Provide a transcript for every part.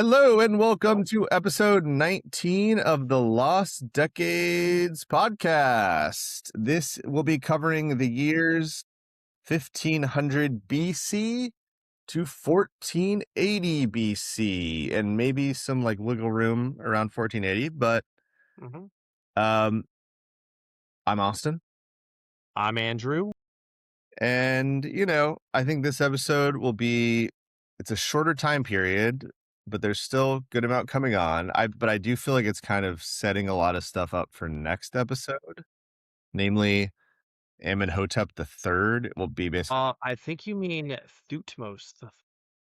Hello and welcome to episode 19 of the Lost Decades podcast. This will be covering the years 1500 BC to 1480 BC and maybe some like wiggle room around 1480, but Mhm. um I'm Austin, I'm Andrew. and I think this episode will be it's a shorter time period, but there's still good amount coming on. But I do feel like it's kind of setting a lot of stuff up for next episode, namely Amenhotep the third will be basically I think you mean Thutmose.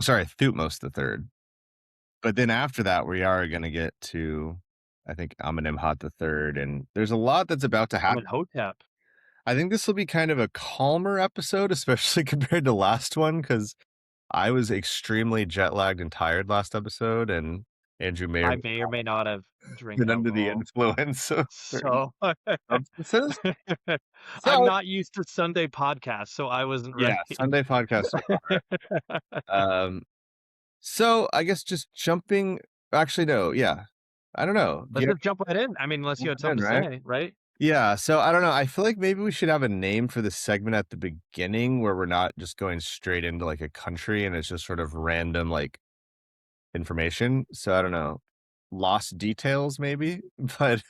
sorry, Thutmose the third. But then after that, we are going to get to, I think, Amenemhat the third, and there's a lot that's about to happen. Amenhotep. I think this will be kind of a calmer episode, especially compared to last one, because I was extremely jet lagged and tired last episode, and Andrew may or I may may or may not have have drank been under the alcohol. influence of certain So substances. I'm So not used to Sunday podcasts, so I wasn't yeah, ready. Sunday podcasts are hard. So I guess just jumping. Actually, no. Yeah, I don't know. Do Let's you have just jump right in. I mean, unless you had in, something to right? say, right? Yeah. So I don't know. I feel like maybe we should have a name for this segment at the beginning where we're not just going straight into like a country and it's just sort of random like information. So I don't know. Lost details, maybe. But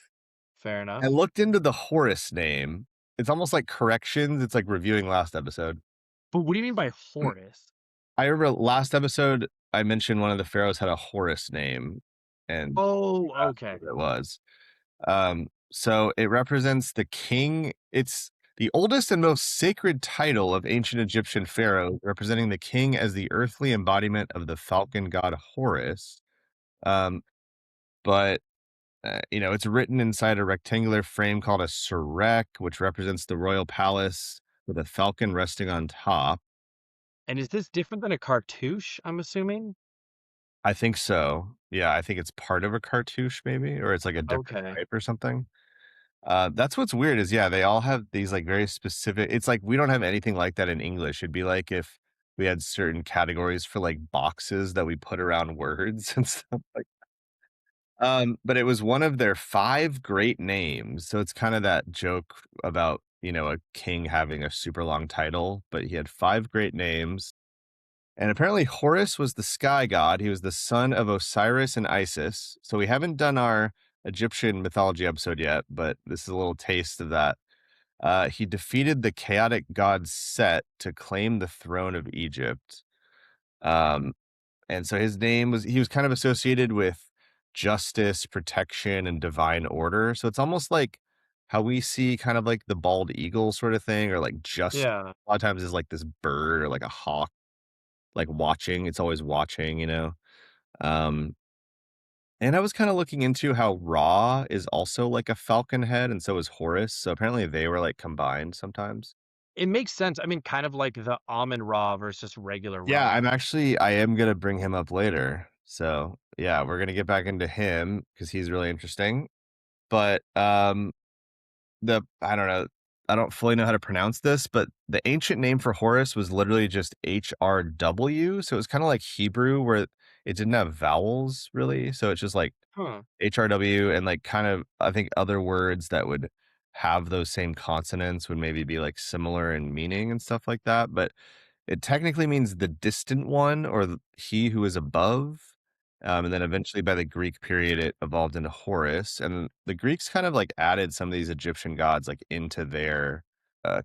Fair I enough. looked into the Horus name. It's almost like corrections. It's like reviewing last episode. But what do you mean by Horus? I remember last episode I mentioned one of the pharaohs had a Horus name, and Oh, you asked okay. what it was. So it represents the king. It's the oldest and most sacred title of ancient Egyptian pharaoh, representing the king as the earthly embodiment of the falcon god Horus. Um, but it's written inside a rectangular frame called a sarek, which represents the royal palace with a falcon resting on top. And is this different than a cartouche, I'm assuming? I think so. Yeah, I think it's part of a cartouche, maybe, or it's like a different Okay. type or something. That's what's weird is, yeah, they all have these like very specific. It's like we don't have anything like that in English. It'd be like if we had certain categories for like boxes that we put around words and stuff like. But it was one of their five great names. So it's kind of that joke about a king having a super long title, but he had five great names. And apparently Horus was the sky god. He was the son of Osiris and Isis. So we haven't done our Egyptian mythology episode yet, but this is a little taste of that. He defeated the chaotic god Set to claim the throne of Egypt. Um, and so he was kind of associated with justice, protection, and divine order. So it's almost like how we see kind of like the bald eagle sort of thing, or like just Yeah. a lot of times is like this bird or like a hawk like watching. It's always watching. Um, and I was kind of looking into how Ra is also like a falcon head, and so is Horus. So apparently they were like combined sometimes. It makes sense. I mean, kind of like the Amun Ra versus regular Yeah, Ra. I am gonna bring him up later. So yeah, we're gonna get back into him because he's really interesting. But I don't know, I don't fully know how to pronounce this, but the ancient name for Horus was literally just HRW. So it was kind of like Hebrew where it didn't have vowels really. So it's just like Huh. HRW, and like kind of I think other words that would have those same consonants would maybe be like similar in meaning and stuff like that. But it technically means the distant one or he who is above. And then eventually by the Greek period, it evolved into Horus. And the Greeks kind of like added some of these Egyptian gods like into their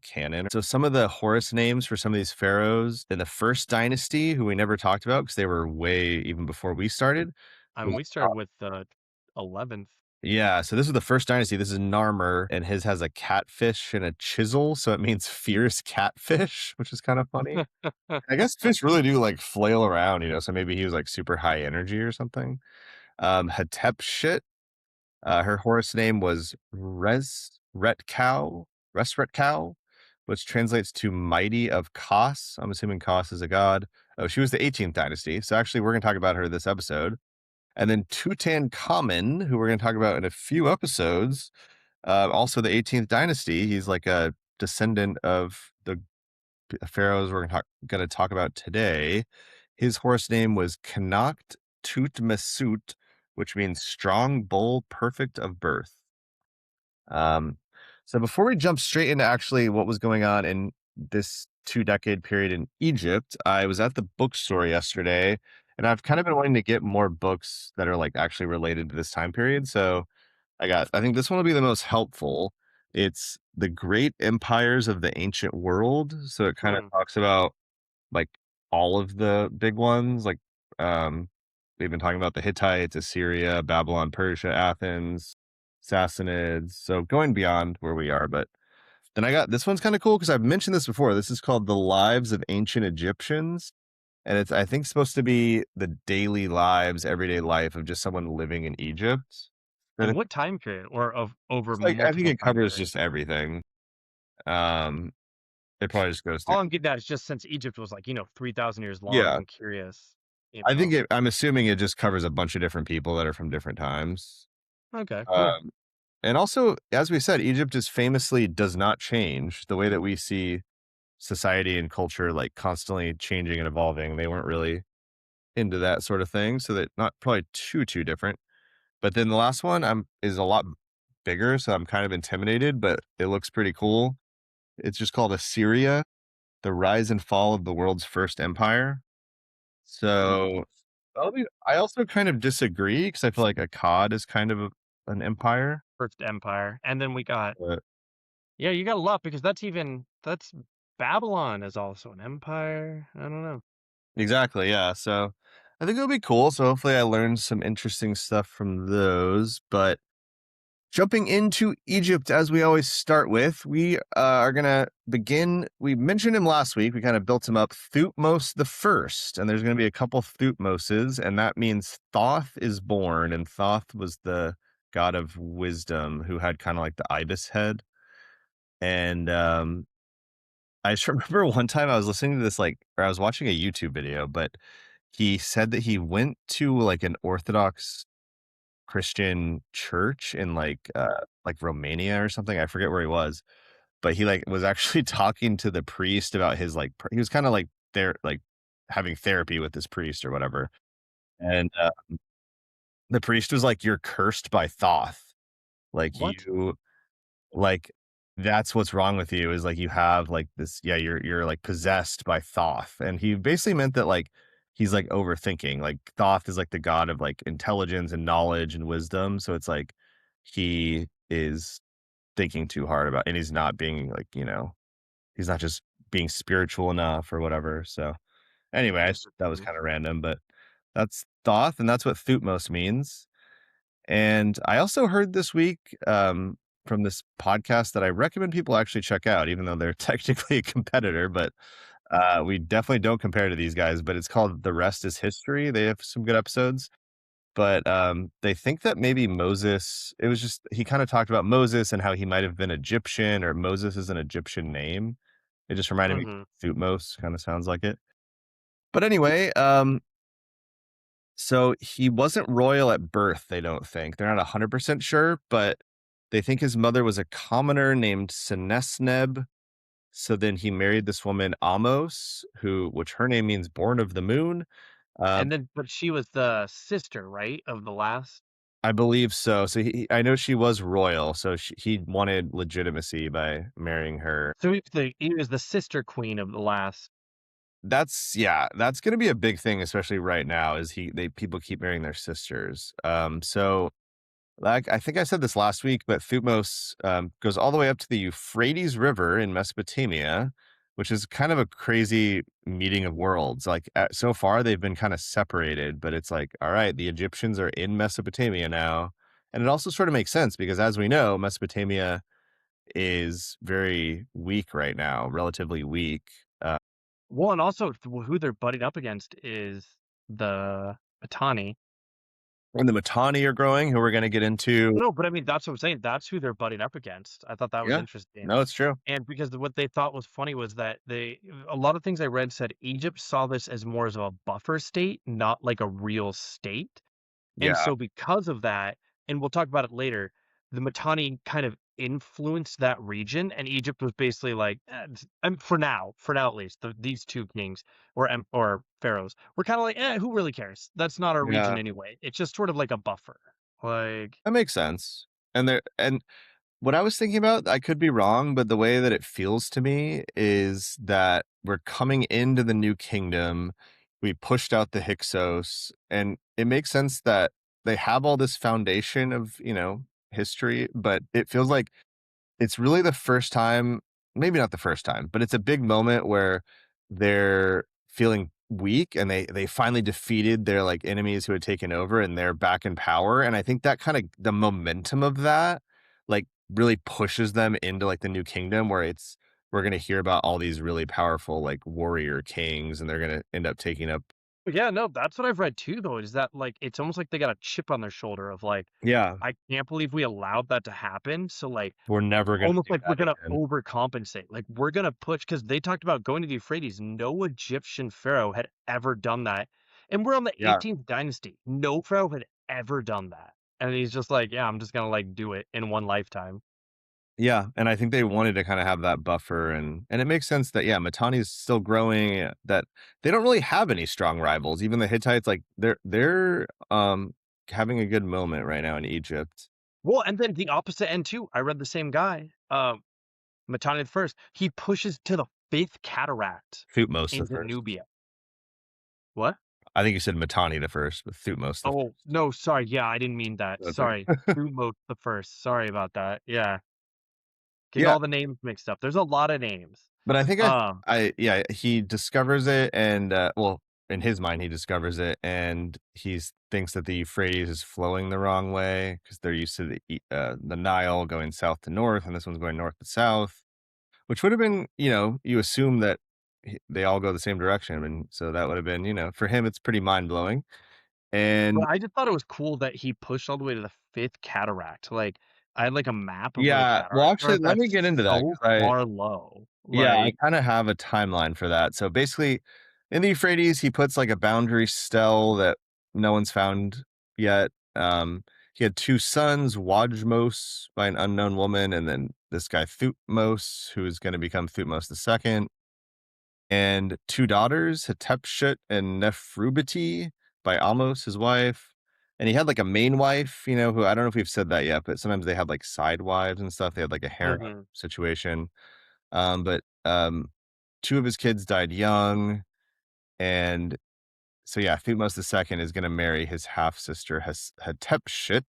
canon. So some of the Horus names for some of these pharaohs in the first dynasty, who we never talked about because they were way even before we started. I mean, was we started with the 11th. Yeah, so this is the first dynasty. This is Narmer, and his has a catfish and a chisel, so it means fierce catfish, which is kind of funny. I guess fish really do like flail around, so maybe he was like super high energy or something. Hatepsut, her horse name was Resretcow, which translates to mighty of Kos. I'm assuming Kos is a god. Oh, she was the 18th dynasty. So actually, we're going to talk about her this episode. And then Tutankhamun, who we're going to talk about in a few episodes, also the 18th dynasty. He's like a descendant of the pharaohs we're going to talk about today. His horse name was Connacht Thutmose, which means strong bull, perfect of birth. Um, so before we jump straight into actually what was going on in this 2 decade period in Egypt, I was at the bookstore yesterday and I've kind of been wanting to get more books that are like actually related to this time period. So I think this one will be the most helpful. It's The Great Empires of the Ancient World. So it kind of Hmm. talks about like all of the big ones. Um, we've been talking about the Hittites, Assyria, Babylon, Persia, Athens, Sassanids. So going beyond where we are, but then I got this one's kind of cool because I've mentioned this before. This is called The Lives of Ancient Egyptians. And it's, I think, supposed to be the daily lives, everyday life of just someone living in Egypt. And And what time period, or of over it's like, I think multiple it time covers periods? just everything. Um, it probably just goes through. All I'm getting at is just since Egypt was, like, 3,000 years long, Yeah. I'm curious, you I think know? I'm assuming it just covers a bunch of different people that are from different times. Okay, cool. Um, and also, as we said, Egypt is famously does not change the way that we see society and culture like constantly changing and evolving. They weren't really into that sort of thing, so that not probably too different. But then the last one is a lot bigger, so I'm kind of intimidated, but it looks pretty cool. It's just called Assyria, The Rise and Fall of the World's First Empire. Hmm. So I also kind of disagree because I feel like Akkad is kind of an empire. First empire, and then we got But yeah, you got a lot because that's Babylon is also an empire. I don't know. exactly, yeah. So I think it'll be cool. So hopefully I learned some interesting stuff from those. But jumping into Egypt, as we always start with, we are going to begin. We mentioned him last week. We kind of built him up. Thutmose the first, and there's going to be a couple Thutmoses, and that means Thoth is born, and Thoth was the god of wisdom who had kind of like the ibis head. And I just remember one time I was listening to this, like, or I was watching a YouTube video, but he said that he went to like an Orthodox Christian church in like Romania or something. I forget where he was, but he like was actually talking to the priest about his like he was kind of like there like having therapy with this priest or whatever. And the priest was like, "You're cursed by Thoth. Like What? like that's what's wrong with you is like you have like this yeah, you're like possessed by Thoth." And he basically meant that like he's like overthinking. Like Thoth is like the god of like intelligence and knowledge and wisdom. So it's like he is thinking too hard about and he's not being like, he's not just being spiritual enough or whatever. So anyway, that was Interesting. kind of random, but that's Thoth and that's what Thutmose means. And I also heard this week from this podcast that I recommend people actually check out, even though they're technically a competitor, but we definitely don't compare to these guys. But it's called The Rest is History. They have some good episodes. But they think that maybe Moses, it was just, he kind of talked about Moses and how he might have been Egyptian or Moses is an Egyptian name. It just reminded me Mhm. of Thutmose, kind of sounds like it. But anyway, so he wasn't royal at birth, they don't think. They're not 100% sure, but they think his mother was a commoner named Senesneb. So then he married this woman, Amos, which her name means born of the moon. And then but she was the sister, right, of the last? I believe so. So I know she was royal, so he wanted legitimacy by marrying her. So he was the sister queen of the last. Yeah, that's going to be a big thing, especially right now, is people keep marrying their sisters. So like I think I said this last week, but Thutmose goes all the way up to the Euphrates River in Mesopotamia, which is kind of a crazy meeting of worlds. Like so far, they've been kind of separated, but it's like, all right, the Egyptians are in Mesopotamia now, and it also sort of makes sense because, as we know, Mesopotamia is very weak right now, relatively weak. Uh, Well, and also who they're butting up against is the Mitanni. and the Mitanni are growing, who we're going to get into. No, but I mean, that's what I'm saying, that's who they're butting up against. I thought that was Yeah, interesting. no, it's true. And because what they thought was funny was that a lot of things I read said Egypt saw this as more as a buffer state, not like a real state. And Yeah, so because of that, and we'll talk about it later, the Mitanni kind of influenced that region, and Egypt was basically like, for now at least, these two kings or pharaohs were kind of like, who really cares? That's not our region Yeah, anyway. It's just sort of like a buffer. Like, that makes sense. And what I was thinking about, I could be wrong, but the way that it feels to me is that we're coming into the new kingdom. We pushed out the Hyksos, and it makes sense that they have all this foundation of, history, but it feels like it's really the first time, maybe not the first time, but it's a big moment where they're feeling weak and they finally defeated their like enemies who had taken over and they're back in power. And I think that kind of the momentum of that like really pushes them into like the new kingdom where it's we're gonna hear about all these really powerful like warrior kings and they're gonna end up taking up. yeah, no, that's what I've read too, though, is that like it's almost like they got a chip on their shoulder of like, Yeah, I can't believe we allowed that to happen. So like we're never gonna almost do like we're that gonna again. overcompensate. Like we're gonna push because they talked about going to the Euphrates. No Egyptian pharaoh had ever done that. And we're on the Yeah. 18th dynasty. No pharaoh had ever done that. And he's just like, yeah, I'm just gonna like do it in one lifetime. Yeah, and I think they wanted to kinda have that buffer, and it makes sense that, yeah, Mitanni is still growing, that they don't really have any strong rivals. Even the Hittites, like, they're having a good moment right now in Egypt. Well, and then the opposite end too. I read the same guy, Mitanni the first. He pushes to the fifth cataract Thutmose the into first. Nubia. What? I think you said Mitanni the first, but Thutmose the Oh, first. no, sorry. Yeah, I didn't mean that. That's Sorry. okay. Thutmose the first. Sorry about that. Yeah. Getting Yeah, all the names mixed up. There's a lot of names. but I think Um, yeah, he discovers it and, well, in his mind, he discovers it, and he's thinks that the Euphrates is flowing the wrong way because 'cause they're used to the Nile going south to north, and this one's going north to south. Which would have been, you assume that they all go the same direction, and so that would have been, for him, it's pretty mind blowing. And but I just thought it was cool that he pushed all the way to the fifth cataract. Like, I had like a map of where the yeah, well, cataracts are, actually, and let me that's get into that so because far low. I Like, kind of have a timeline for that. So basically, in the Euphrates, he puts like a boundary stele that no one's found yet. He had two sons, Wajmos by an unknown woman, and then this guy Thutmose, who is going to become Thutmose the second. And two daughters, Hatepsut and Neferubiti by Amos, his wife. And he had like a main wife, who I don't know if we've said that yet, but sometimes they had like side wives and stuff. They had like a harem mhm. situation. But two of his kids died young. And so, yeah, Thutmose the second is going to marry his half sister, Hatepsut.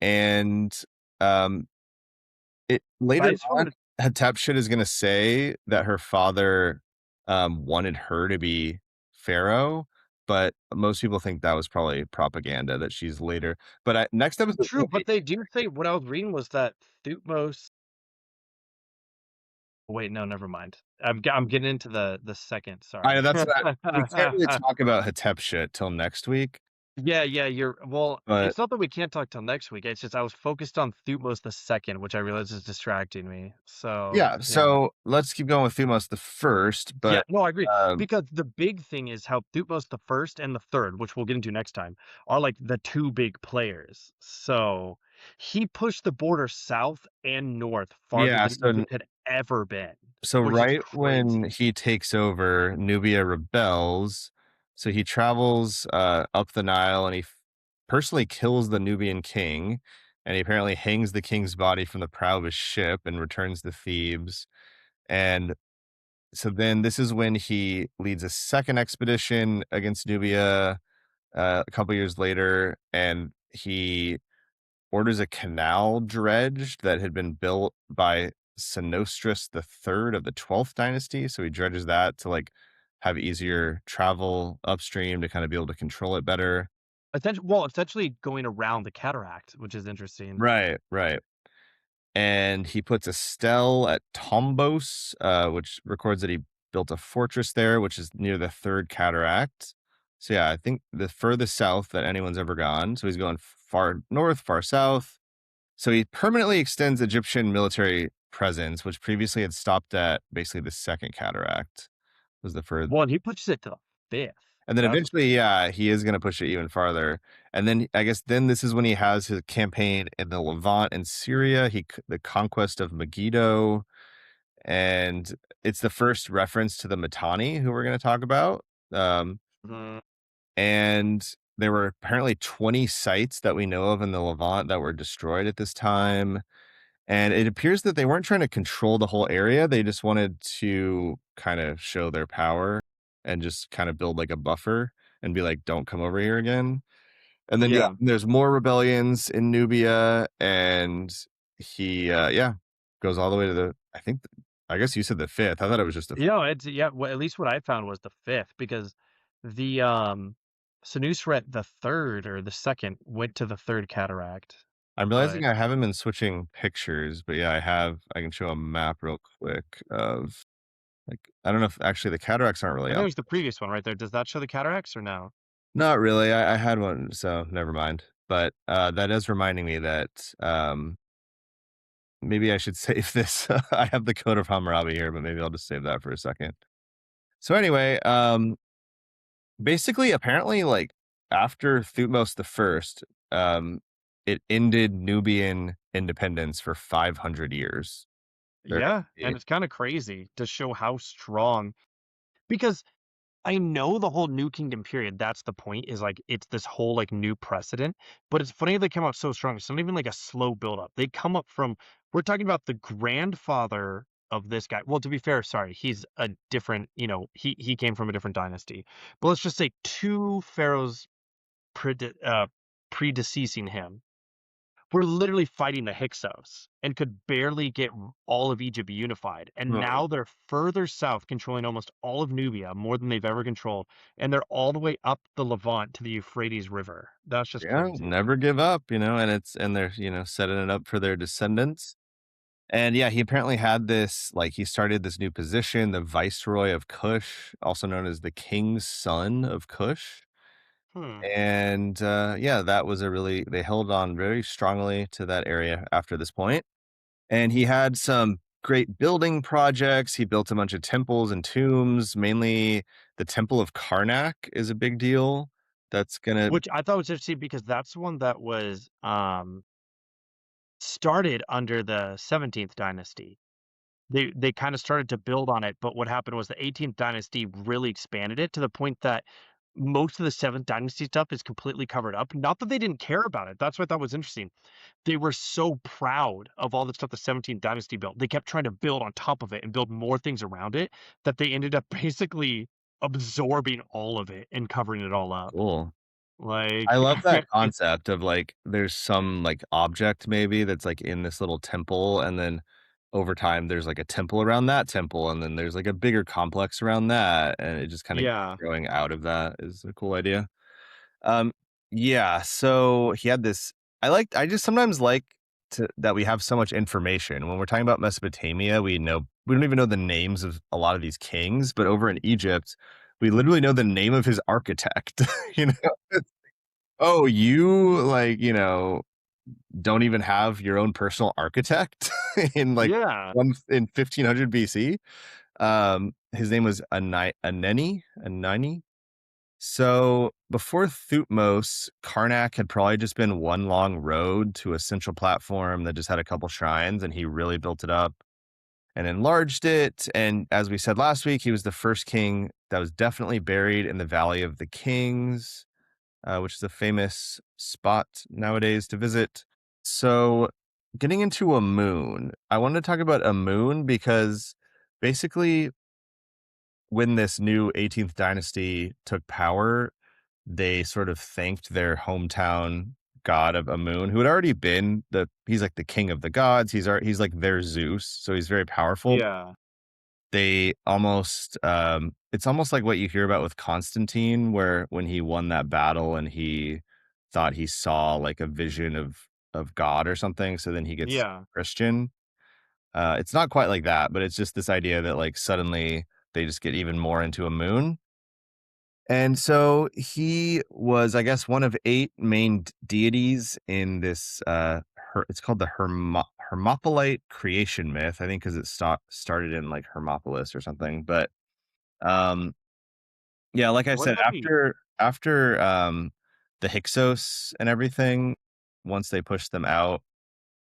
And um, It But I later just wanted on, to Hatshepsut is gonna say that her father, wanted her to be pharaoh, but most people think that was probably propaganda that she's later but next episode true, but they do say what I was reading was that Thutmose. Wait, no, never mind. I'm getting into the second. Sorry. that's what we can't really talk about Hatshepsut till next week, Yeah, yeah, you're well, but it's not that we can't talk till next week. It's just I was focused on Thutmose the second, which I realized is distracting me. So yeah, yeah. so let's keep going with Thutmose the first, Yeah, but, no, I agree. um Because the big thing is how Thutmose the first and the third, which we'll get into next time, are like the two big players. So he pushed the border south and north farther yeah, than Egypt had ever been, so which is right when crazy. he takes over, Nubia rebels. So he travels up the Nile and he personally kills the Nubian king. And he apparently hangs the king's body from the prow of his ship and returns to Thebes. And so then this is when he leads a second expedition against Nubia a couple years later. And he orders a canal dredged that had been built by Senostrus the third of the 12th dynasty. So he dredges that to like have easier travel upstream to kind of be able to control it better. Essentially going around the cataract, which is interesting. Right, right. And he puts a stele at Tombos, which records that he built a fortress there, which is near the third cataract. So yeah, I think the furthest south that anyone's ever gone. So he's going far north, far south. So he permanently extends Egyptian military presence, which previously had stopped at basically the second cataract was the further. Well, and he pushes it to the fifth. And then That's eventually, yeah, he is gonna push it even farther. And then I guess then this is when he has his campaign in the Levant and Syria, the conquest of Megiddo, and it's the first reference to the Mitanni, who we're gonna talk about. Um, mhm. and there were apparently 20 sites that we know of in the Levant that were destroyed at this time. And it appears that they weren't trying to control the whole area. They just wanted to kind of show their power and just kind of build like a buffer and be like, don't come over here again. And then, yeah, Yeah. there's more rebellions in Nubia. And yeah, goes all the way to I guess you said the fifth. I thought it was just the, It's yeah, well, at least what I found was the 5th because the, Senusret the 3rd or the 2nd went to the 3rd cataract, I'm but realizing I haven't been switching pictures, but yeah, I can show a map real quick of like, I don't know if actually the cataracts aren't really I think it up. was the previous one right there. Does that show the cataracts or no? Not really, I had one, so never mind. But, that is reminding me that, maybe I should save this. I have the Code of Hammurabi here, but maybe I'll just save that for a second. So anyway, basically, apparently, like, after Thutmose the First, it ended Nubian independence for 500 years. Very Yeah, and it's kinda crazy to show how strong because I know the whole New Kingdom period, that's the point, is, like, it's this whole, like, new precedent, but it's funny they come out so strong. It's not even, like, a slow buildup. They come up from we're talking about the grandfather of this guy well, to be fair, sorry, he's a different he came from a different dynasty. But let's just say 2 pharaohs predeceasing him were literally fighting the Hyksos and could barely get all of Egypt unified. And Hmm. now they're further south, controlling almost all of Nubia, more than they've ever controlled. And they're all the way up the Levant to the Euphrates River. That's just Yeah, crazy. never give up, and they're, setting it up for their descendants. And yeah, he apparently had he started this new position, the Viceroy of Kush, also known as the King's Son of Kush. Hmm. And yeah, they held on very strongly to that area after this point. And he had some great building projects. He built a bunch of temples and tombs, mainly the Temple of Karnak is a big deal. That's gonna, Which I thought was interesting because that's one that was started under the 17th dynasty. They kinda started to build on it, but what happened was the 18th dynasty really expanded it to the point that most of the 7th dynasty stuff is completely covered up. Not that they didn't care about it, that's what I thought was interesting. They were so proud of all the stuff the 17th dynasty built. They kept trying to build on top of it and build more things around it that they ended up basically absorbing all of it and covering it all up. cool. I Like, love that it's concept of, like, there's some, like, object maybe that's, like, in this little temple, and then over time, there's, like, a temple around that temple, and then there's, like, a bigger complex around that, and it just kinda yeah. growing out of that is a cool idea. Um, yeah, so he had this I just sometimes like to that we have so much information. When we're talking about Mesopotamia, we don't even know the names of a lot of these kings, but over in Egypt, we literally know the name of his architect, you know? Oh, you, don't even have your own personal architect in, Yeah. 1500 BC? His name was Aneni? So, before Thutmose, Karnak had probably just been one long road to a central platform that just had a couple shrines, and he really built it up and enlarged it, and as we said last week, he was the first king that was definitely buried in the Valley of the Kings, which is a famous spot nowadays to visit. So, getting into Amun, I wanted to talk about Amun because basically, when this new 18th dynasty took power, they sort of thanked their hometown god of Amun, who had already been he's like the king of the gods. He's like their Zeus, so he's very powerful. Yeah. They almost it's almost like what you hear about with Constantine, where when he won that battle and he thought he saw like a vision of God or something, so then he gets Yeah. Christian. It's not quite like that, but it's just this idea that like suddenly they just get even more into Amun. And so he was, I guess, one of 8 main deities in this, it's called the Hermopolite creation myth, I think, because it started in, like, Hermopolis or something, but, um, Yeah, like I What said, about the after the Hyksos and everything, once they pushed them out,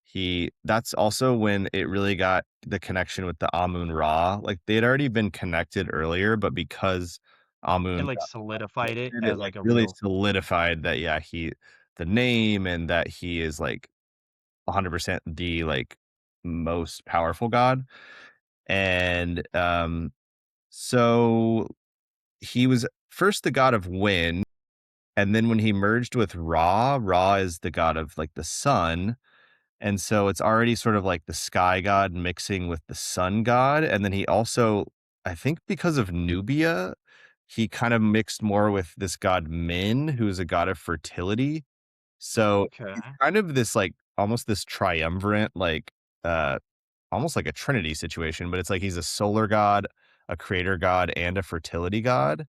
he that's also when it really got the connection with the Amun-Ra. Like, they had already been connected earlier, but because it, Amun like, got solidified it connected, it, as, like, like, a really real solidified that, yeah, the name and that he is, like, 100% the, like, most powerful god, and, so he was first the god of wind, and then when he merged with Ra, Ra is the god of, like, the sun, and so it's already sort of like the sky god mixing with the sun god, and then he also, I think because of Nubia, he kind of mixed more with this god Min, who's a god of fertility. So okay. he's kind of this, like, almost this triumvirate, like, uh, almost like a trinity situation, but it's like he's a solar god, a creator god, and a fertility god.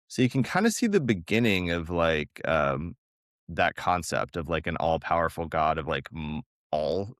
So you can kinda see the beginning of, like, that concept of, like, an all-powerful god of, like, all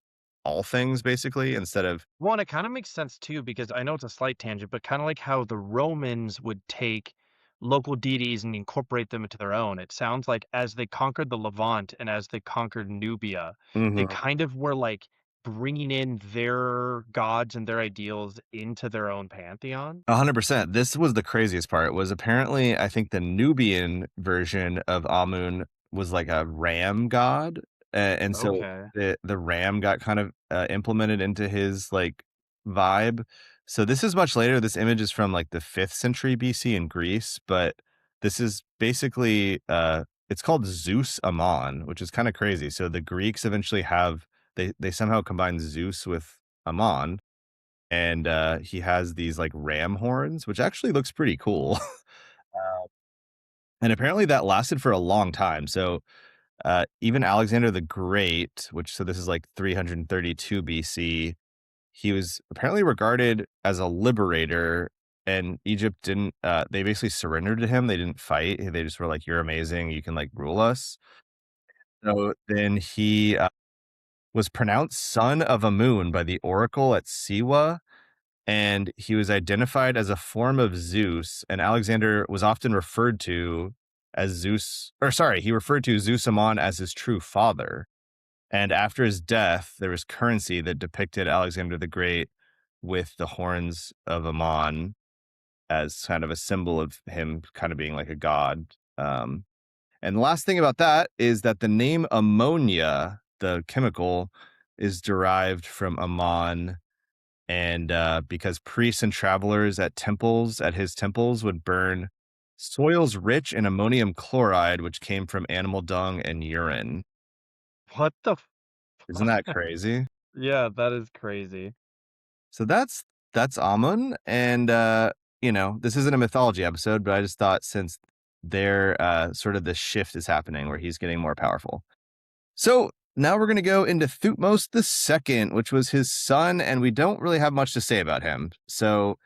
all things basically instead of Well, and it kinda makes sense too because I know it's a slight tangent, but kinda like how the Romans would take local deities and incorporate them into their own. It sounds like as they conquered the Levant and as they conquered Nubia, they Mhm. kind of were, like, bringing in their gods and their ideals into their own pantheon. 100%. This was the craziest part, was apparently, I think the Nubian version of Amun was like a ram god, and so Okay. the ram got kind of, implemented into his, like, vibe. So this is much later. This image is from, like, the 5th century BC in Greece, but this is basically, it's called Zeus Ammon, which is kinda crazy. So the Greeks eventually have they somehow combine Zeus with Ammon, and he has these like ram horns, which actually looks pretty cool. And apparently that lasted for a long time. So even Alexander the Great, which so this is like 332 BC, he was apparently regarded as a liberator. And Egypt didn't. They basically surrendered to him. They didn't fight. They just were like, "You're amazing. You can like rule us." So then he was pronounced son of Amun by the oracle at Siwa, and he was identified as a form of Zeus, and Alexander was often referred to as Zeus, or sorry, he referred to Zeus Ammon as his true father. And after his death, there was currency that depicted Alexander the Great with the horns of Ammon as kind of a symbol of him kind of being like a god. And the last thing about that is that the name ammonia, the chemical, is derived from Ammon, and because priests and travelers at his temples would burn soils rich in ammonium chloride, which came from animal dung and urine. What the Isn't that crazy? Yeah, that is crazy. So that's Amun, and this isn't a mythology episode, but I just thought since there sort of this shift is happening where he's getting more powerful. So now we're going to go into Thutmose the second, which was his son, and we don't really have much to say about him. So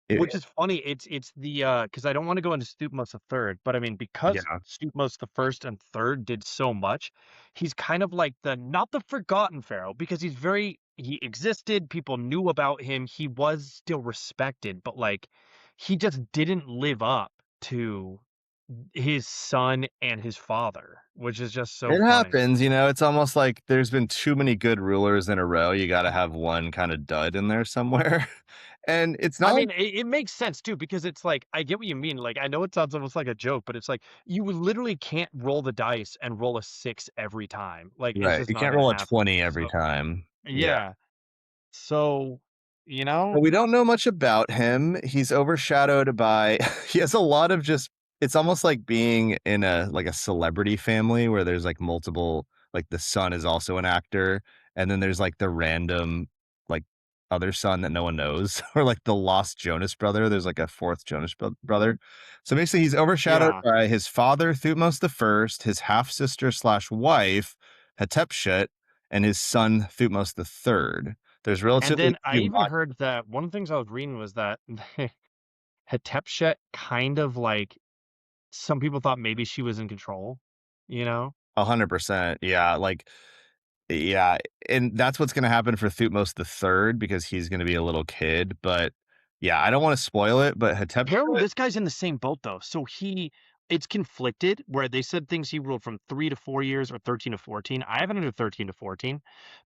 it, Which is funny, it's the, because I don't wanna go into Thutmose the third, but I mean, because yeah, Thutmose the first and third did so much, he's kind of like the not the forgotten pharaoh, because he existed, people knew about him, he was still respected, but, like, he just didn't live up to his son and his father, which is just so it funny. happens. It's almost like there's been too many good rulers in a row. You got to have one kind of dud in there somewhere. And it's I not like, mean, it makes sense too because it's like I get what you mean. Like I know it sounds almost like a joke, but it's like you literally can't roll the dice and roll a six every time. Like it's right. just You not can't gonna roll a happen. 20 every So time. Yeah. yeah. So you know, But we don't know much about him. He's overshadowed by he has a lot of just it's almost like being in a celebrity family where there's like multiple, like the son is also an actor, and then there's like the random like other son that no one knows, or like the lost Jonas brother. There's like a fourth brother. So basically he's overshadowed yeah. by his father, Thutmose the first, his half sister slash wife, Hatshepsut, and his son Thutmose the third. There's And relatively then I few. even heard that one of the things I was reading was that Hatshepsut kind of like some people thought maybe she was in control. You know? 100%. Yeah, like yeah, and that's what's gonna happen for Thutmose the third because he's gonna be a little kid, but Yeah, I don't wanna spoil it, but Apparently, Hatepsut. this guy's in the same boat though. So it's conflicted where they said things he ruled from 3 to 4 years or 13 to 14. I have it under 13 to 14,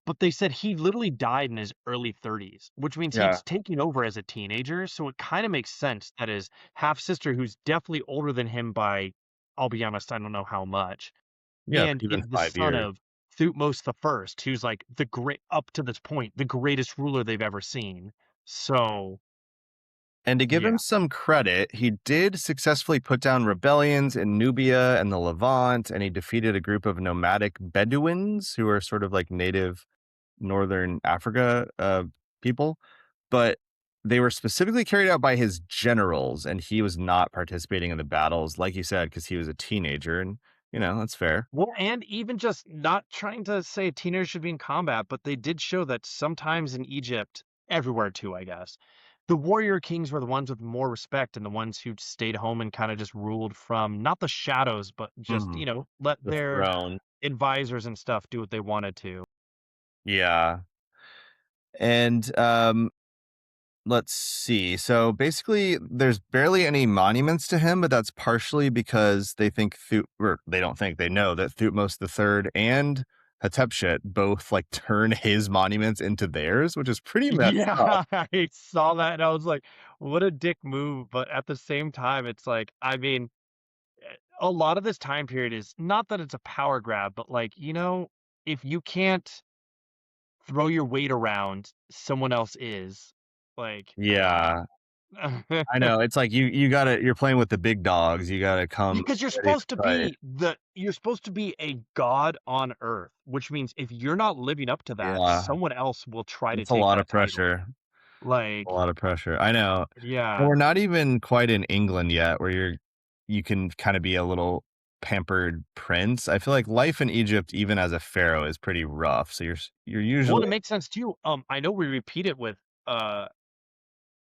but they said he literally died in his early 30s, which means Yeah. he's taking over as a teenager. So it kind of makes sense that his half sister, who's definitely older than him by, I'll be honest, I don't know how much, Yeah, and even is the 5 son years. of Thutmose the first, who's like the great up to this point, the greatest ruler they've ever seen. So And to give him yeah. some credit, he did successfully put down rebellions in Nubia and the Levant, and he defeated a group of nomadic Bedouins who are sort of like native Northern Africa people. But they were specifically carried out by his generals, and he was not participating in the battles, like you said, because he was a teenager. And, that's fair. Well, and even just not trying to say teenagers should be in combat, but they did show that sometimes in Egypt, everywhere too, I guess, the warrior kings were the ones with more respect and the ones who stayed home and kind of just ruled from not the shadows, but just, Mhm. let The their throne. advisors and stuff do what they wanted to. Yeah. And let's see. So basically, there's barely any monuments to him, but that's partially because they think or they don't think, they know that Thutmose the Third and Hatshepsut both like turn his monuments into theirs, which is pretty messed Yeah, up. I saw that and I was like, what a dick move. But at the same time, it's like, I mean, a lot of this time period is not that it's a power grab, but like, if you can't throw your weight around, someone else is. Like, come on. Yeah, I know. It's like you're playing with the big dogs. You gotta come Because ready to fight. you're supposed to be a god on earth, which means if you're not living up to that, Yeah, someone else will try to it's a take lot of that title. pressure. A Like, lot of pressure. I know. And yeah. we're not even quite in England yet where you can kinda be a little pampered prince. I feel like life in Egypt, even as a pharaoh, is pretty rough. So you're Well, and usually it makes sense too. I know we repeat it with uh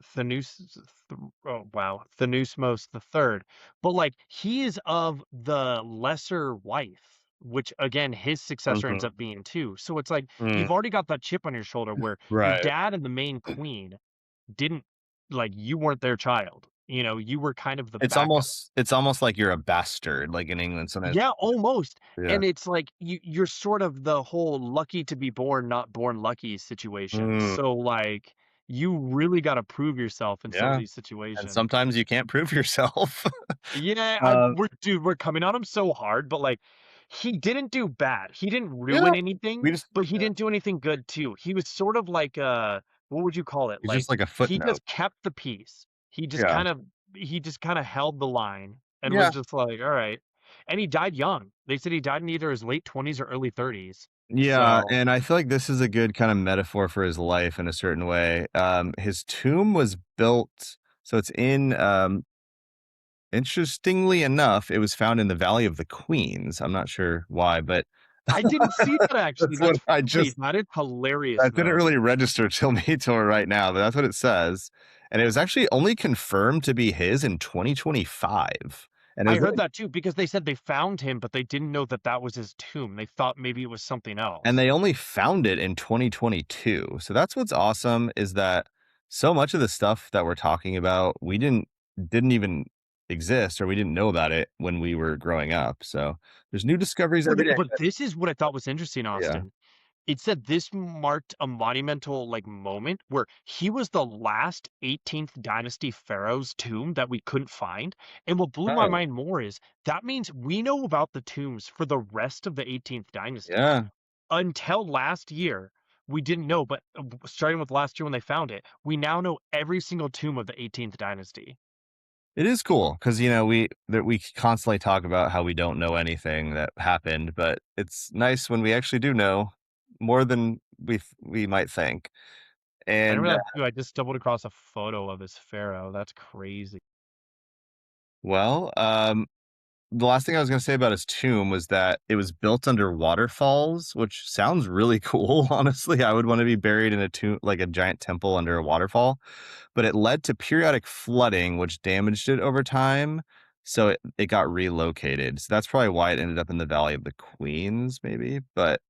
Thanos oh wow, Thanosmos the third. But like he is of the lesser wife, which again his successor ends Mhm. up being too. So it's like Mm, you've already got that chip on your shoulder where your right. dad and the main queen didn't like you weren't their child. You were kind of the backup. It's almost like you're a bastard, like in England sometimes. Yeah, almost. Yeah. And it's like you're sort of the whole lucky to be born, not born lucky situation. Mm, So like you really got to prove yourself in some of yeah. these And situations. sometimes you can't prove yourself. Yeah, Uh, we're coming on him so hard, but like he didn't do bad. He didn't yeah. ruin anything, We just but he yeah. didn't do anything good too. He was sort of like what would you call it? It's just Like like a he footnote. just kept the peace. Yeah. He just kind of held the line and was Yeah. just like, all right. And he died young. They said he died in either his late 20s or early 30s. Yeah, So and I feel like this is a good kind of metaphor for his life in a certain way. His tomb was built so it's in, interestingly enough, it was found in the Valley of the Queens. I'm not sure why, but I didn't see that actually. that's what That's I funny. just That is hilarious that didn't though. really register till me till right now, but that's what it says, and it was actually only confirmed to be his in 2025, and it I was heard only that too because they said they found him, but they didn't know that that was his tomb. They thought maybe it was something and else. they only found it in 2022. So that's what's awesome is that so much of the stuff that we're talking about, we didn't even exist or we didn't know about it when we were growing up. So there's new discoveries But every day. but this is what I thought was interesting, Yeah. Austin. It said this marked a monumental like moment where he was the last 18th dynasty pharaoh's tomb that we couldn't find. And what blew my Oh, mind more is that means we know about the tombs for the rest of the 18th dynasty. yeah. Until last year, we didn't know, but starting with last year when they found it, we now know every single tomb of the 18th dynasty. It is cool because we constantly talk about how we don't know anything that happened, but it's nice when we actually do know more than we might think. I And remember that too. I just stumbled across a photo of his pharaoh. That's crazy. well, the last thing I was gonna say about his tomb was that it was built under waterfalls, which sounds really cool, honestly. I would wanna be buried in a tomb like a giant temple under a waterfall, but it led to periodic flooding, which damaged it over time, so it got relocated. So that's probably why it ended up in the Valley of the Queens, maybe, but,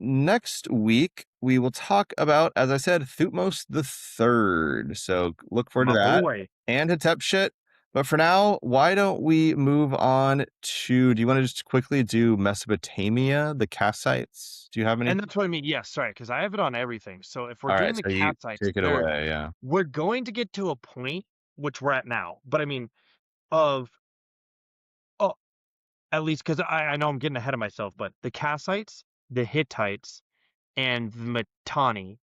next week we will talk about, as I said, Thutmose the Third. So look forward to My that boy. and Hatshepsut. But for now, why don't we move on to? Do you want to just quickly do Mesopotamia, the Kassites? Do you have any? And that's what I mean. Yes, sorry, because I have it on everything. So if we're All right, doing the so you Kassites, take it away. Yeah. we're going to get to a point which we're at now. But I mean, of oh, at least because I know I'm getting ahead of myself, but the Kassites, the Hittites, and the Mitanni,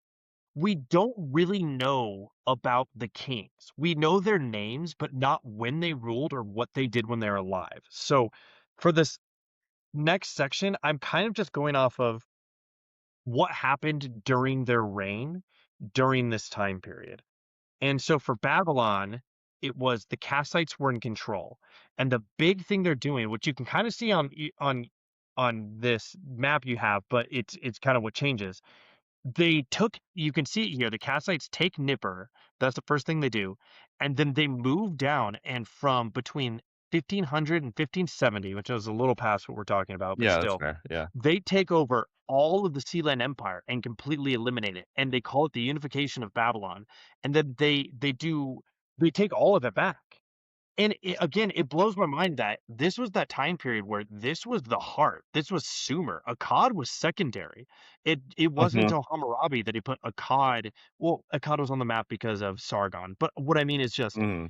we don't really know about the kings. We know their names, but not when they ruled or what they did when they're alive. So for this next section, I'm kind of just going off of what happened during their reign during this time period. And so for Babylon, it was the Kassites were in control. And the big thing they're doing, which you can kind of see on this map you have, but it's kind of what changes. They took, you can see it here, the Kassites take Nippur, that's the first thing they do, and then they move down, and from between 1500 and 1570, which is a little past what we're talking about, but Yeah, that's still, fair. Yeah. they take over all of the Sealand Empire and completely eliminate it, and they call it the unification of Babylon, and then they take all of it back. And again, it blows my mind that this was that time period where this was the heart. This was Sumer. Akkad was secondary. It wasn't Hmm. until Hammurabi that he put Akkad. Well, Akkad was on the map because of Sargon. But what I mean is just Hmm.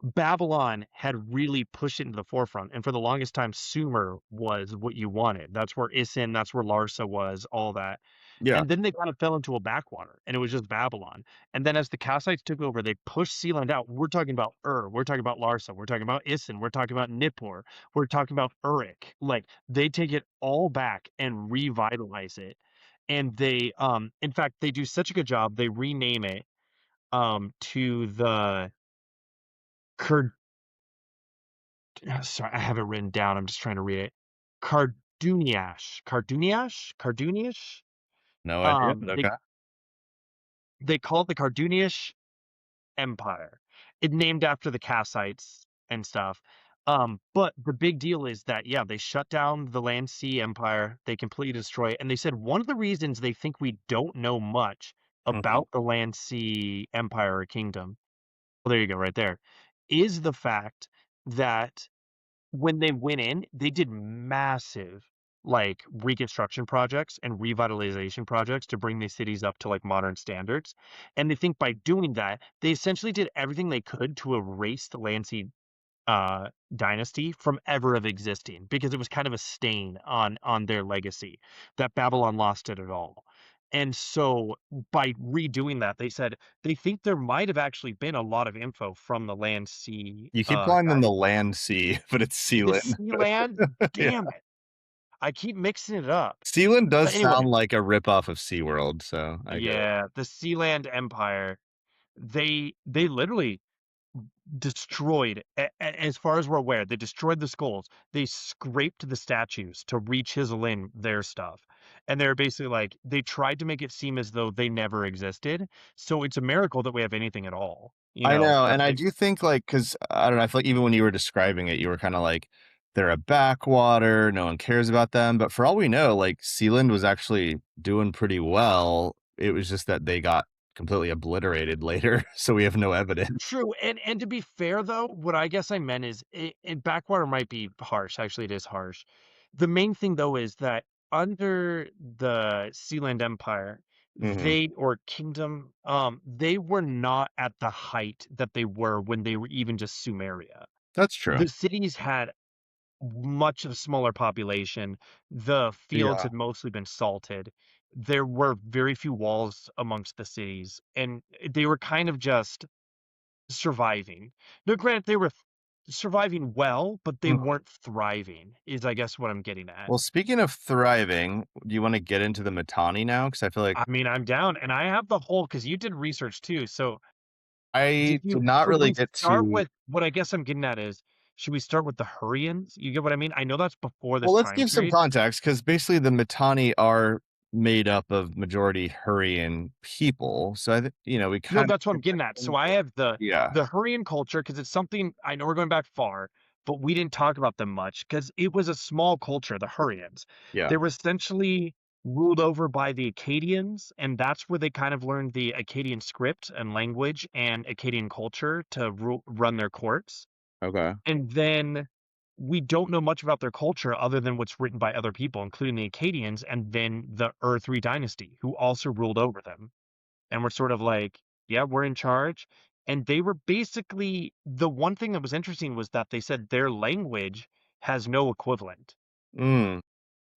Babylon had really pushed it into the forefront. And for the longest time, Sumer was what you wanted. That's where Isin, that's where Larsa was, all that. Yeah. And then they kind of fell into a backwater, and it was just Babylon. And then as the Kassites took over, they pushed Sealand out. We're talking about we're talking about Larsa, we're talking about Isin, we're talking about Nippur, we're talking about Uruk. Like they take it all back and revitalize it. And they in fact they do such a good job, they rename it to the Card sorry, I have it written down. I'm just trying to read it. Carduniash? No idea, Um but they okay. they call it the Carduniash Empire. It named after the Kassites and stuff. But the big deal is that, yeah, they shut down the Land Sea Empire. They completely destroy it. And they said one of the reasons they think we don't know much Hmm. about the Land Sea Empire or kingdom, well, there you go, right there, is the fact that when they went in, they did massive like reconstruction projects and revitalization projects to bring these cities up to like modern standards. And they think by doing that, they essentially did everything they could to erase the Lancey dynasty from ever of existing because it was kind of a stain on their legacy that Babylon lost it at all. And so by redoing that, they said they think there might have actually been a lot of info from the Land Sea You keep calling them the dynasty. land sea, but it's The Sealand. Sealand? Yeah. Damn it. I keep mixing it up. Sealand But does anyway, sound like a ripoff of SeaWorld, so I get it. yeah, the Sealand Empire, they literally destroyed as far as we're aware, they destroyed the skulls. They scraped the statues to re-chisel in their stuff. And they're basically like they tried to make it seem as though they never existed. So it's a miracle that we have anything at all. You I know, know, that and I they do think like because I don't know, I feel like even when you were describing it, you were kind of like they're a backwater, no one cares about them. But for all we know, like Sealand was actually doing pretty well. It was just that they got completely obliterated later, so we have no evidence. True, and to be fair though, what I guess I meant is and backwater might be harsh. Actually, it is harsh. The main thing though is that under the Sealand Empire, Hmm. they or kingdom, they were not at the height that they were when they were even just Sumeria. That's true. The cities had much of a smaller population. The fields Yeah. had mostly been salted. There were very few walls amongst the cities, and they were kind of just surviving. Now, granted, they were surviving well, but they Mhm. weren't thriving, is I guess what I'm getting at. Well, speaking of thriving, do you want to get into the Mittani now? Because I feel like I mean, I'm down, and I have the whole because you did research too. So I did did you? not So do really we get start to. with what I guess I'm getting at is should we start with the Hurrians? You get what I mean? I know that's before Well, this let's time give some period. context because basically the Mittani are made up of majority Hurrian people. So I think, we No, kind of that's what I'm get getting back at. So I into. have Yeah. the Hurrian culture because it's something I know we're going back far, but we didn't talk about them much because it was a small culture, the Hurrians. Yeah. They were essentially ruled over by the Acadians, and that's where they kind of learned the Acadian script and language and Acadian culture to run their courts. Okay. And then we don't know much about their culture other than what's written by other people, including the Acadians and then the Ur-3 dynasty, who also ruled over them. And we're sort of like, yeah, we're in charge. And they were basically the one thing that was interesting was that they said their language has no equivalent. Mm.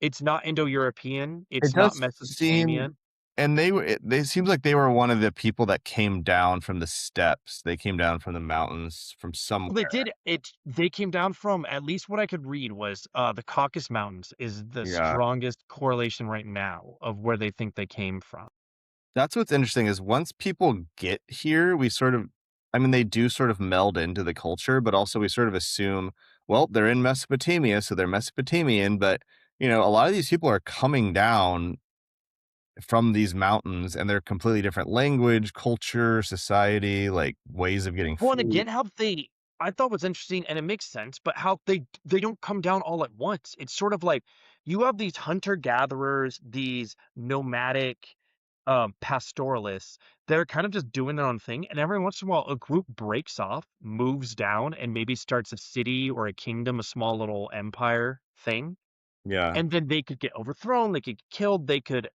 It's not Indo-European, It it's not does seem Mesopotamian. and they seems like they were one of the people that came down from the steppes. They came down from the mountains from Well, they somewhere. did they came down from at least what I could read was, the Caucasus Mountains is the Yeah. strongest correlation right now of where they think they came from. That's what's interesting is once people get here, we sort of I mean, they do sort of meld into the culture, but also we sort of assume, well, they're in Mesopotamia, so they're Mesopotamian, but, a lot of these people are coming down from these mountains and they're completely different language, culture, society, like ways of getting Well, and food. again, how they I thought was interesting, and it makes sense, but how they don't come down all at once. It's sort of like you have these hunter-gatherers, these nomadic, pastoralists that are kind of just doing their own thing, and every once in a while, a group breaks off, moves down, and maybe starts a city or a kingdom, a small little empire thing, Yeah. and then they could get overthrown, they could get killed, they could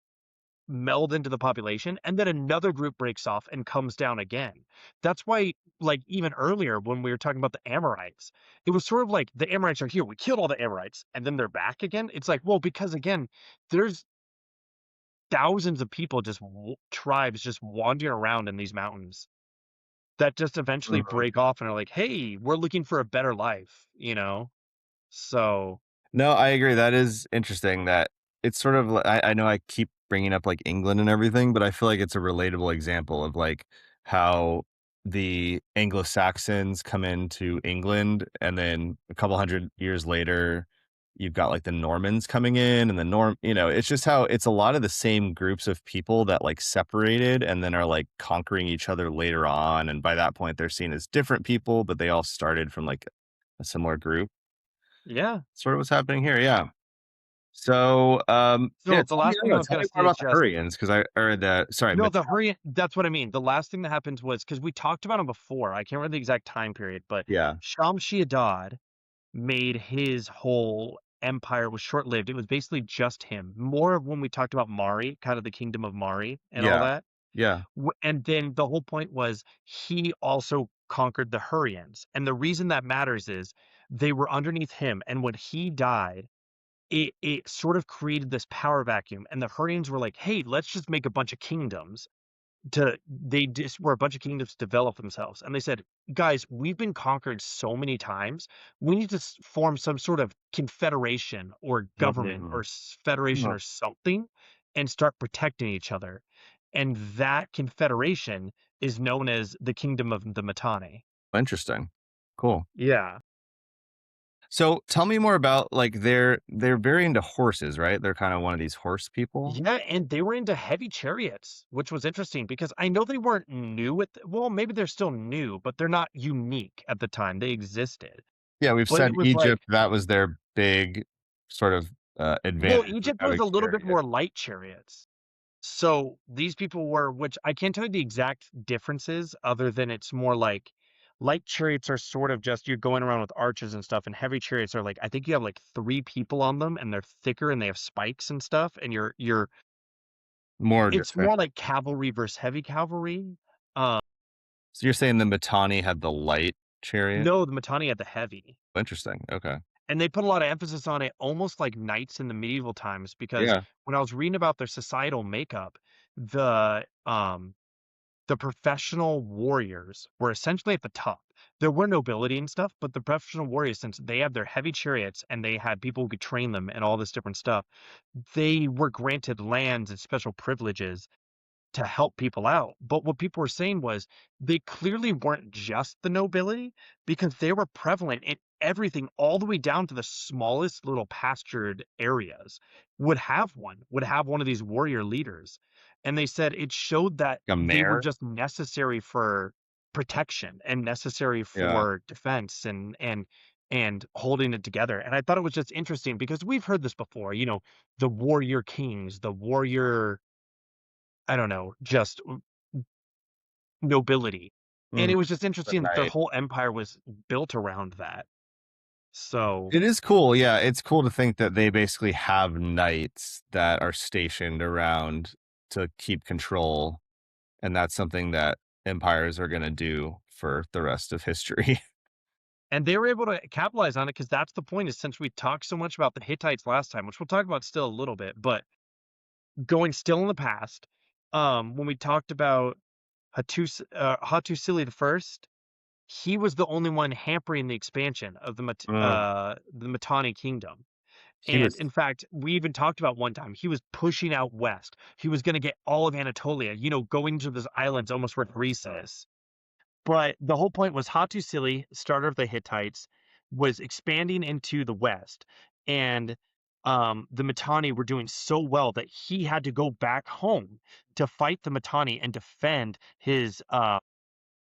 meld into the population, and then another group breaks off and comes down again. That's why, like, even earlier when we were talking about the Amorites, it was sort of like the Amorites are here. We killed all the Amorites, and then they're back again. It's like, well, because again, there's thousands of people just tribes just wandering around in these mountains that just eventually Mhm. break off and are like, hey, we're looking for a better life. So No, I agree. That is interesting that it's sort of I know I keep bringing up like England and everything, but I feel like it's a relatable example of like how the Anglo-Saxons come into England and then a couple hundred years later you've got like the Normans coming in and the it's just how it's a lot of the same groups of people that like separated and then are like conquering each other later on. And by that point they're seen as different people, but they all started from like a similar group. yeah. Sort of what's happening here, yeah. So, yeah, So the tell me last thing I no, was tell gonna me say more is about the just Hurrians because I or the sorry, no, but the hurry that's what I mean. The last thing that happened was because we talked about him before. I can't remember the exact time period, but yeah, Shamshi-Adad made his whole empire was short-lived. It was basically just him. More of when we talked about Mari, kind of the kingdom of Mari and all yeah, that. yeah, And then the whole point was he also conquered the Hurrians. And the reason that matters is they were underneath him. And when he died, it sort of created this power vacuum. And the Hurrians were like, hey, let's just make a bunch of kingdoms they just were a bunch of kingdoms develop themselves, and they said, "Guys, we've been conquered so many times. We need to form some sort of confederation or government or mhm, federation huh, or something, and start protecting each other." And that confederation is known as the Kingdom of the Mitanni. interesting. Cool. Yeah. So, tell me more about, like, they're very into horses, right? They're kinda one of these horse people? Yeah, and they were into heavy chariots, which was interesting because I know they weren't new well, maybe they're still new, but they're not unique at the time. They existed. Yeah, we've But said it was like Egypt, that was their big sort of, well, advantage was Egypt was having a little bit chariot. more light chariots. So these people were, which I can't tell you the exact differences other than it's more like light chariots are sort of just you're going around with archers and stuff, and heavy chariots are like I think you have like three people on them and they're thicker and they have spikes and stuff, and you're More it's different. more like cavalry versus heavy cavalry. Um, So you're saying the Mitanni had the light chariot? no, the Mitanni had the heavy. Interesting, okay. And they put a lot of emphasis on it, almost like knights in the medieval times, because Yeah, when I was reading about their societal makeup, the um the professional warriors were essentially at the top. There were nobility and stuff, but the professional warriors, since they had their heavy chariots and they had people who could train them and all this different stuff, they were granted lands and special privileges to help people out. But what people were saying was they clearly weren't just the nobility because they were prevalent in everything all the way down to the smallest little pastured areas would have one of these warrior leaders. And they said it showed that a they were mare? just necessary for protection and necessary Yeah. for defense and and holding it together. And I thought it was just interesting because we've heard this before, the warrior kings, the warrior, I don't know, just nobility. And Mhm. it was just The interesting that their night. whole empire was built around that. So, It is cool, yeah, it's cool to think that they basically have knights that are stationed around to keep control, and that's something that empires are gonna do for the rest of history. and they were able to capitalize on it because that's the point is since we talked so much about the Hittites last time, which we'll talk about still a little bit, but going still in the past, when we talked about Hattusili the first, he was the only one hampering the expansion of Mm, the Mitanni kingdom. he And was in fact, we even talked about one time he was pushing out west. He was going to get all of Anatolia, going to those islands almost where Greece is. But the whole point was Hattusili, starter of the Hittites, was expanding into the west, and the Mitanni were doing so well that he had to go back home to fight the Mitanni and defend his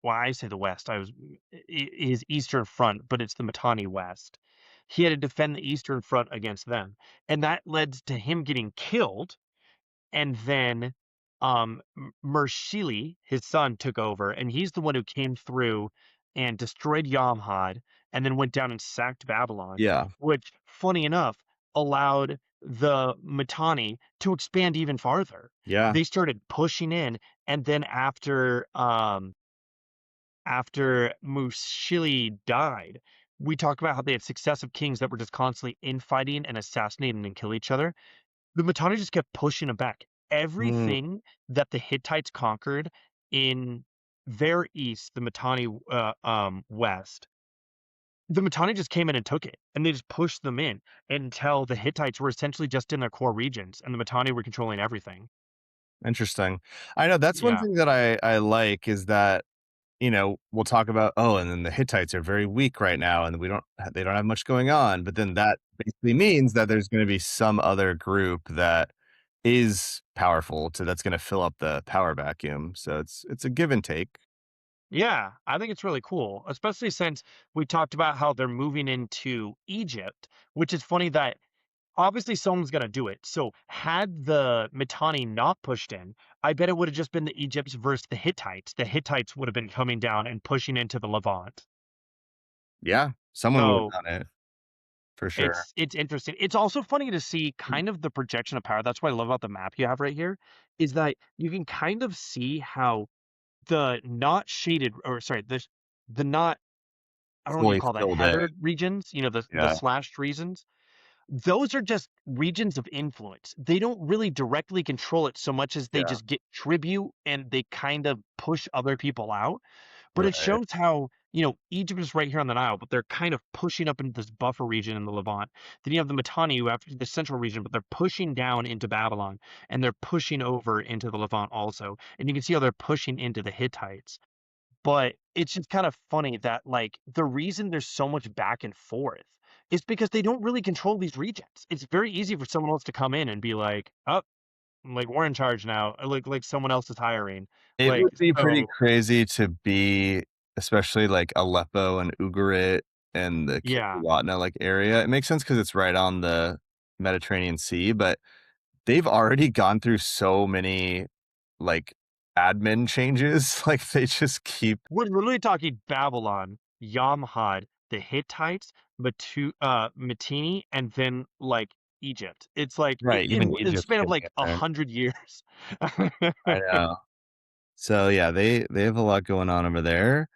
well, I say the West. His Eastern Front, but it's the Mitanni West. He had to defend the Eastern Front against them, and that led to him getting killed. And then, Mershili, his son, took over, and he's the one who came through and destroyed Yamhad, and then went down and sacked Babylon, yeah, which, funny enough, allowed the Mitanni to expand even farther. yeah, They started pushing in, and then after Mushili died, we talked about how they had successive kings that were just constantly infighting and assassinating and kill each other. The Mitanni just kept pushing them back. mm, Everything that the Hittites conquered in their east, the Mitanni west, the Mitanni just came in and took it, and they just pushed them in until the Hittites were essentially just in their core regions, and the Mitanni were controlling everything. interesting. I know that's one Yeah. thing that I like is that, we'll talk about, "Oh, and then the Hittites are very weak right now, and they don't have much going on," but then that basically means that there's gonna be some other group that is powerful that's gonna fill up the power vacuum, so it's a give and take. Yeah, I think it's really cool, especially since we talked about how they're moving into Egypt, which is funny that obviously someone's gonna do it. So had the Mitanni not pushed in, I bet it would have just been the Egypts versus the Hittites. The Hittites would have been coming down and pushing into the Levant. Yeah, someone would So have done it, for sure. it's interesting. It's also funny to see kind of the projection of power. That's what I love about the map you have right here, is that you can kind of see how the not shaded or sorry, the not I don't know what you Fully call that, filled in, heathered regions, the yeah, slashed regions. Those are just regions of influence. They don't really directly control it so much as they yeah, just get tribute and they kind of push other people out. But it right. shows how, Egypt is right here on the Nile, but they're kind of pushing up into this buffer region in the Levant. Then you have the Mitanni who have the central region, but they're pushing down into Babylon and they're pushing over into the Levant also. And you can see how they're pushing into the Hittites. But it's just kind of funny that, like, the reason there's so much back and forth is because they don't really control these regions. It's very easy for someone else to come in and be like, "Oh, like, we're in charge now," like someone else is hiring. It Like, would be pretty so crazy to be especially, like, Aleppo and Ugarit and the yeah. Kibbutz, like, area. It makes sense because it's right on the Mediterranean Sea, but they've already gone through so many, like, admin changes, like, they just keep We're literally talking Babylon, Yamhad, the Hittites, Mitanni, and then, like, Egypt. It's like I right, even in the Egypt's span of, getting like, in there. 100 years. I know. So, yeah, they have a lot going on over there.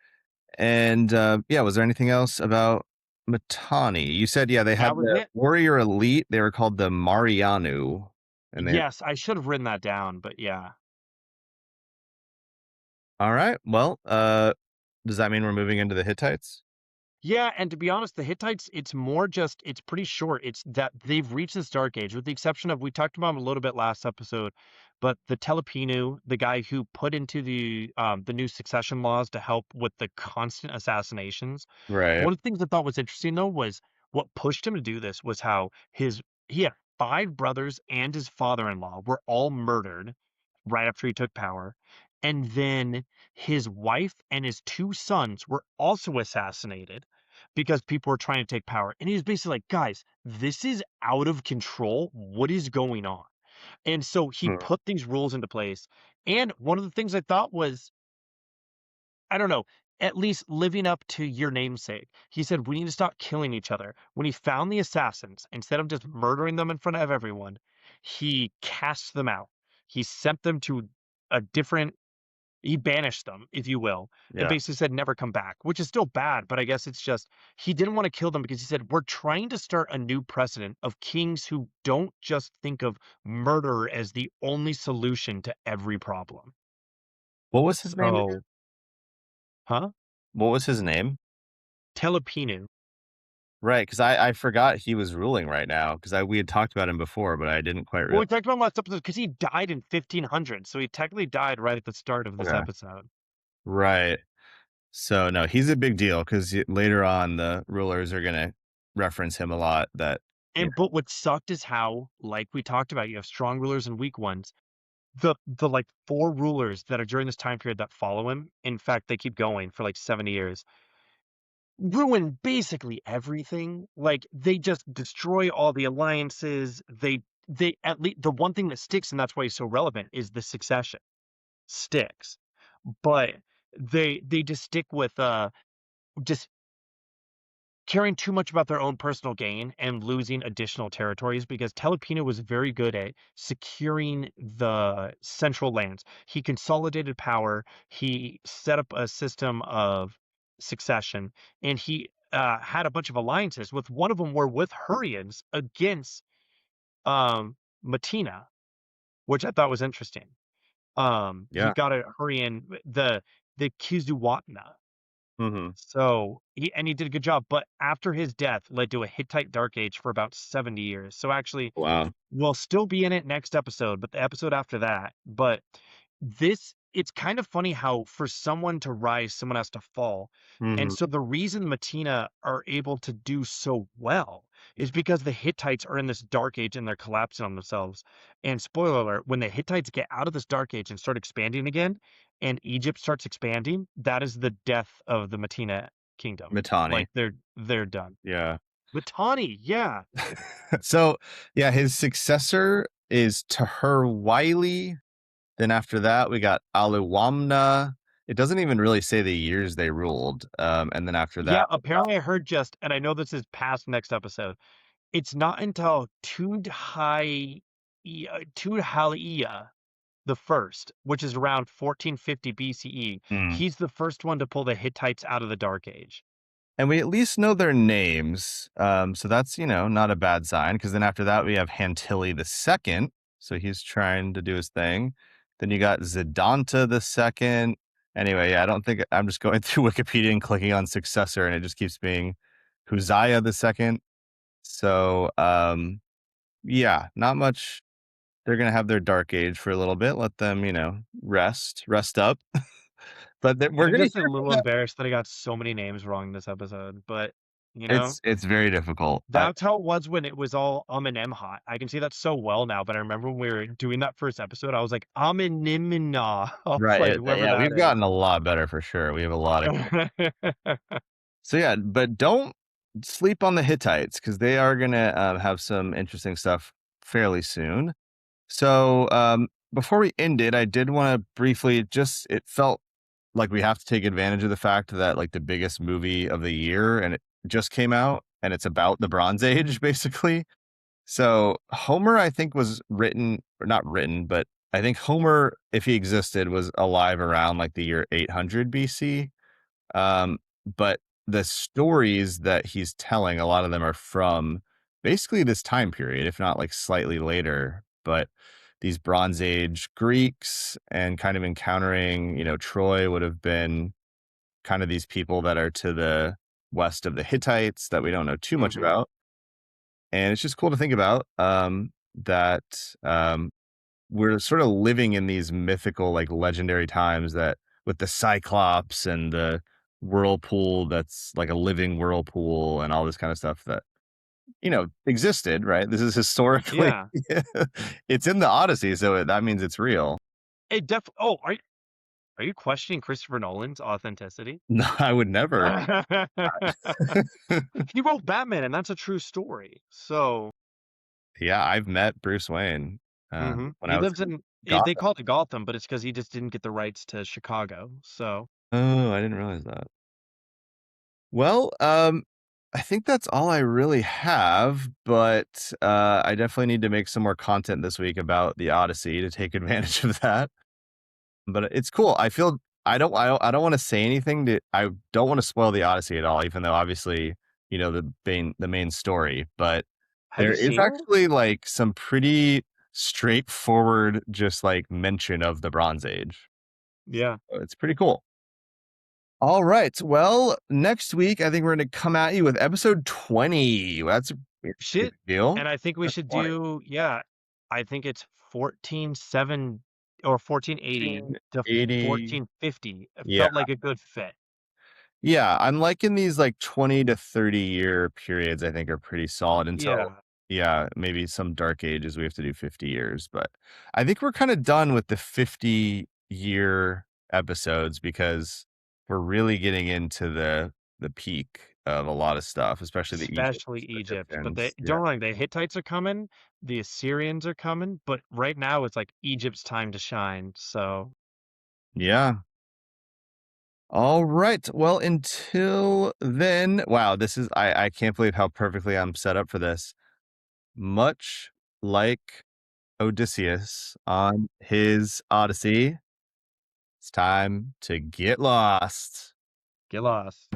And, yeah, was there anything else about Mitanni? You said, yeah, they had That was the it. warrior elite, they were called the Marianu, and they Yes, I should have written that down, but yeah. alright, well, does that mean we're moving into the Hittites? Yeah, and to be honest, the Hittites, it's more just it's pretty short. It's that they've reached this dark age, with the exception of we talked about him a little bit last episode, but the Telepinu, the guy who put into the new succession laws to help with the constant assassinations. Right, One of the things I thought was interesting though was what pushed him to do this was how he had five brothers and his father-in-law were all murdered right after he took power. And then his wife and his two sons were also assassinated. because people were trying to take power. And he was basically like, guys, this is out of control. What is going on? And so he Hmm. put these rules into place. And one of the things I thought was, I don't know, at least living up to your namesake. He said, we need to stop killing each other. When he found the assassins, instead of just murdering them in front of everyone, he cast them out. He sent them to a different, he banished them, if you will, and Yeah. basically said, never come back, which is still bad. But I guess it's just, he didn't want to kill them because he said, we're trying to start a new precedent of kings who don't just think of murder as the only solution to every problem. What was his name again? So, huh? What was his name? Telepinu. Right, because I forgot he was ruling right now, because we had talked about him before, but I didn't quite Well, realize. we talked about him last episode because he died in 1500, so he technically died right at the start of this Okay. episode. Right. So, no, he's a big deal because later on, the rulers are gonna reference him a lot that yeah. And but what sucked is how, like we talked about, you have strong rulers and weak ones. The like four rulers that are during this time period that follow him, in fact, they keep going for like 70 years, ruin basically everything. Like they just destroy all the alliances. They at least the one thing that sticks, and that's why he's so relevant, is the succession sticks. But they just stick with just caring too much about their own personal gain and losing additional territories because Telipino was very good at securing the central lands. He consolidated power, he set up a system of succession, and he had a bunch of alliances. With one of them were with Hurrians against Matina, which I thought was interesting. He Yeah. got a Hurrian, the Kizuwatna. Mhm. So he did a good job, but after his death led to a Hittite Dark Age for about 70 years. So actually, Wow. we'll still be in it next episode, but the episode after that. But it's kind of funny how for someone to rise, someone has to fall. And Mhm. so the reason Matina are able to do so well is because the Hittites are in this dark age and they're collapsing on themselves. And spoiler alert, when the Hittites get out of this dark age and start expanding again, and Egypt starts expanding, that is the death of the Matina kingdom. Mitanni. Like they're done. Yeah. Mitanni, yeah. So, yeah, his successor is Wiley. Then after that, we got Aluwamna. It doesn't even really say the years they ruled. And then after Yeah, that, apparently I heard just, and I know this is past next episode. It's not until Tudhaliya the first, which is around 1450 BCE. mm. He's the first one to pull the Hittites out of the Dark Age. And we at least know their names. So that's, not a bad sign. Because then after that, we have Hantilli the second. So he's trying to do his thing. Then you got Zidanta the second. Anyway, yeah, I don't think I'm just going through Wikipedia and clicking on successor, and it just keeps being Huzziah the second. So, yeah, not much. They're gonna have their dark age for a little bit. Let them, rest up. But we're I'm gonna just a hear from little them. embarrassed that I got so many names wrong this episode, but It's very difficult. that's how it was when it was all and hot. I can see that so well now, but I remember when we were doing that first episode, I was like, Aminimina. I was Right. like, whoever Yeah, that we've is. gotten a lot better for sure. We have a lot of. So yeah, but don't sleep on the Hittites because they are gonna have some interesting stuff fairly soon. So before we end it, I did want to briefly just. It felt like we have to take advantage of the fact that like the biggest movie of the year and it just came out and it's about the Bronze Age basically. So Homer, I think, was written or not written, but I think Homer, if he existed, was alive around like the year 800 BC. But the stories that he's telling, a lot of them are from basically this time period, if not like slightly later. But these Bronze Age Greeks and kind of encountering, Troy would have been kind of these people that are to the west of the Hittites that we don't know too much hmm about. And it's just cool to think about that we're sort of living in these mythical, like legendary times that with the Cyclops and the whirlpool that's like a living whirlpool and all this kind of stuff that, existed, right? This is historically, Yeah. it's in the Odyssey. So that means it's real. It def Oh, Are you questioning Christopher Nolan's authenticity? No, I would never. He wrote Batman, and that's a true story. So, Yeah, I've met Bruce Wayne, when he I was lives in in they Gotham. call it Gotham, but it's because he just didn't get the rights to Chicago. So, Oh, I didn't realize that. Well, I think that's all I really have, but, I definitely need to make some more content this week about the Odyssey to take advantage of that. But it's cool. I don't wanna say anything that I don't wanna spoil the Odyssey at all, even though obviously, the main story, but have there you is seen it? actually, like, some pretty straightforward, just, like, mention of the Bronze Age. Yeah. So it's pretty cool. All right. Well, next week, I think we're gonna come at you with episode 20. That's a pretty Shit. big deal. And I think we That's should 20. do, yeah, I think it's 1470 or 1480 to 80. 1450. It Yeah. felt like a good fit. Yeah, I'm liking these, like, 20 to 30-year periods, I think are pretty solid until Yeah. yeah, maybe some dark ages we have to do 50 years, but I think we're kinda done with the 50-year episodes because we're really getting into the peak of a lot of stuff, especially Especially The Egypt. But they Egyptians, yeah. don't worry, the Hittites are coming, the Assyrians are coming, but right now it's like Egypt's time to shine. So Yeah. Alright, well, until then wow, this is I can't believe how perfectly I'm set up for this. Much like Odysseus on his Odyssey, it's time to get lost. get lost.